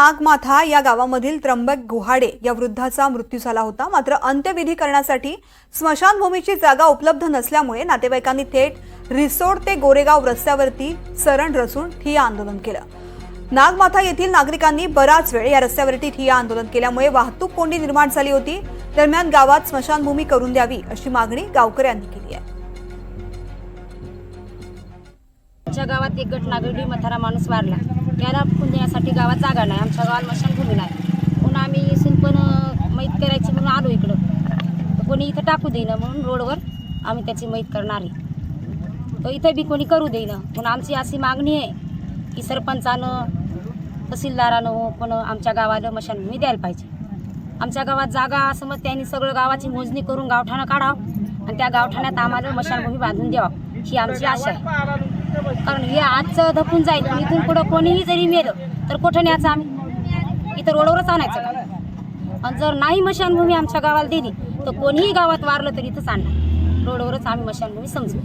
नागमाथा या गावामधील त्र्यंबक गुहाडे या वृद्धाचा मृत्यू झाला होता। मात्र अंत्यविधी करण्यासाठी स्मशानभूमीची जागा उपलब्ध नसल्यामुळे नातेवाईकांनी थेट रिसोड ते गोरेगाव रस्त्यावरती सरण रचून ठिय्या आंदोलन केलं। नागमाथा येथील नागरिकांनी बराच वेळ या रस्त्यावरती ठिय्या आंदोलन केल्यामुळे वाहतूक कोंडी निर्माण झाली होती। दरम्यान गावात स्मशानभूमी करून द्यावी अशी मागणी गावकऱ्यांनी केली आहे। आमच्या गावात एक घटना घडली, म्हातारा माणूस वारला, त्याला फुकून देण्यासाठी गावात जागा नाही, आमच्या गावात स्मशानभूमी नाही। म्हणून आम्ही इथून पण मैत करायची म्हणून आलो इकडं, तर कोणी इथं टाकू देईना म्हणून रोडवर आम्ही त्याची मैत करणार आहे। तर इथं बी कोणी करू देईना म्हणून आमची अशी मागणी आहे की सरपंचानं, तहसीलदारानं पण आमच्या गावाला स्मशानभूमी द्यायला पाहिजे। आमच्या गावात जागा असं मग त्यांनी सगळं गावाची मोजणी करून गावठाणं काढावं आणि त्या गावठाण्यात आम्हाला स्मशानभूमी बांधून द्यावं ही आमची आशा आहे। कारण हे आजचं धपून जाईल, पण इथून पुढं कोणीही जरी मेलं तर कुठं न्यायचं आम्ही? इथं रोडवरच आणायचं का? आणि जर नाही स्मशानभूमी आमच्या गावाला दिली तर कोणीही गावात वारलं तरी इथंच आणणार, रोडवरच आम्ही स्मशानभूमी समजू।